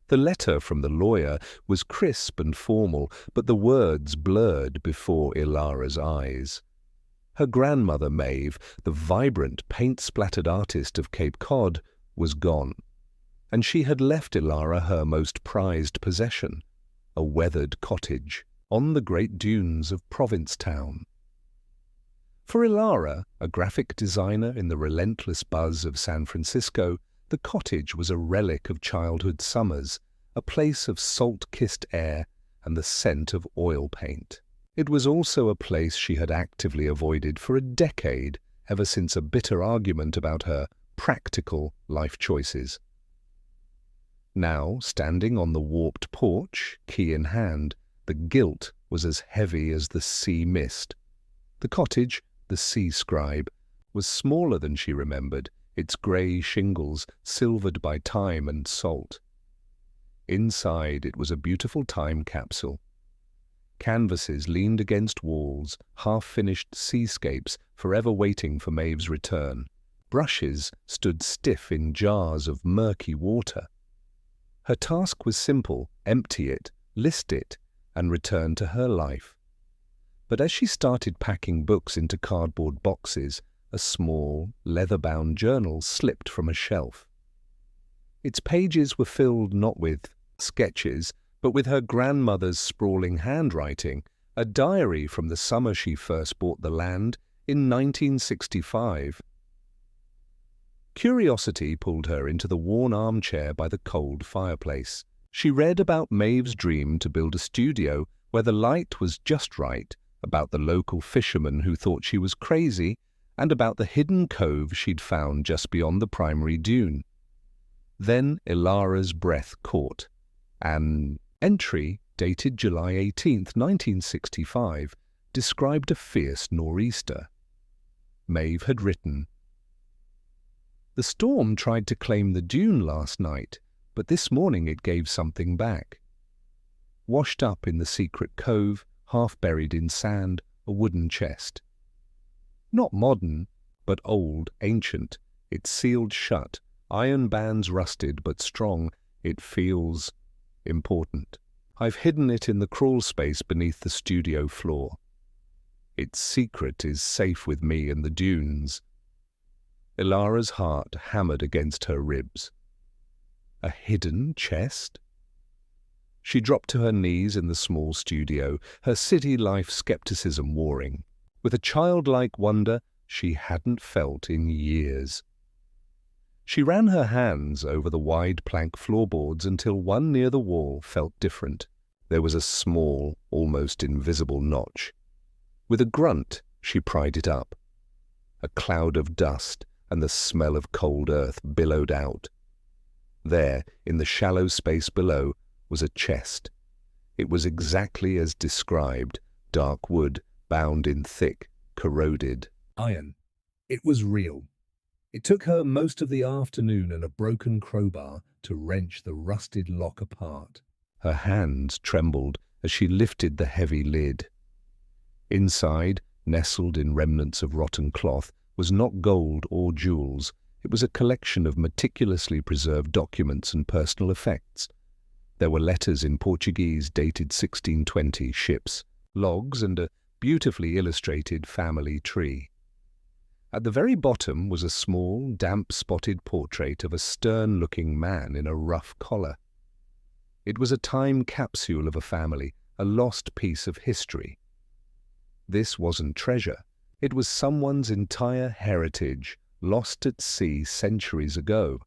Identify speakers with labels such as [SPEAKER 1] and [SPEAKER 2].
[SPEAKER 1] The letter from the lawyer was crisp and formal, but the words blurred before Ilara's eyes. Her grandmother Maeve, the vibrant, paint-splattered artist of Cape Cod, was gone, and she had left Ilara her most prized possession, a weathered cottage on the great dunes of Provincetown. For Ilara, a graphic designer in the relentless buzz of San Francisco, the cottage was a relic of childhood summers, a place of salt-kissed air and the scent of oil paint. It was also a place she had actively avoided for a decade, ever since a bitter argument about her practical life choices. Now, standing on the warped porch, key in hand, the guilt was as heavy as the sea mist. The cottage, the sea scribe, was smaller than she remembered, its grey shingles silvered by time and salt. Inside it was a beautiful time capsule. Canvases leaned against walls, half-finished seascapes forever waiting for Maeve's return. Brushes stood stiff in jars of murky water. Her task was simple: empty it, list it, and return to her life. But as she started packing books into cardboard boxes, a small, leather-bound journal slipped from a shelf. Its pages were filled not with sketches, but with her grandmother's sprawling handwriting, a diary from the summer she first bought the land in 1965. Curiosity pulled her into the worn armchair by the cold fireplace. She read about Maeve's dream to build a studio where the light was just right, about the local fisherman who thought she was crazy, and about the hidden cove she'd found just beyond the primary dune. Then Ilara's breath caught. An entry, dated July 18, 1965, described a fierce nor'easter. Maeve had written, "The storm tried to claim the dune last night, but this morning it gave something back. Washed up in the secret cove, half buried in sand, a wooden chest. Not modern, but old, ancient. It's sealed shut, iron bands rusted but strong. It feels important. I've hidden it in the crawl space beneath the studio floor. Its secret is safe with me in the dunes." Ilara's heart hammered against her ribs. A hidden chest? She dropped to her knees in the small studio, her city life skepticism warring, with a childlike wonder she hadn't felt in years. She ran her hands over the wide plank floorboards until one near the wall felt different. There was a small, almost invisible notch. With a grunt, she pried it up. A cloud of dust and the smell of cold earth billowed out. There, in the shallow space below, was a chest. It was exactly as described, dark wood, bound in thick, corroded iron. It was real. It took her most of the afternoon and a broken crowbar to wrench the rusted lock apart. Her hands trembled as she lifted the heavy lid. Inside, nestled in remnants of rotten cloth, was not gold or jewels. It was a collection of meticulously preserved documents and personal effects. There were letters in Portuguese dated 1620, ships, logs, and a beautifully illustrated family tree. At the very bottom was a small, damp-spotted portrait of a stern-looking man in a rough collar. It was a time capsule of a family, a lost piece of history. This wasn't treasure. It was someone's entire heritage, lost at sea centuries ago.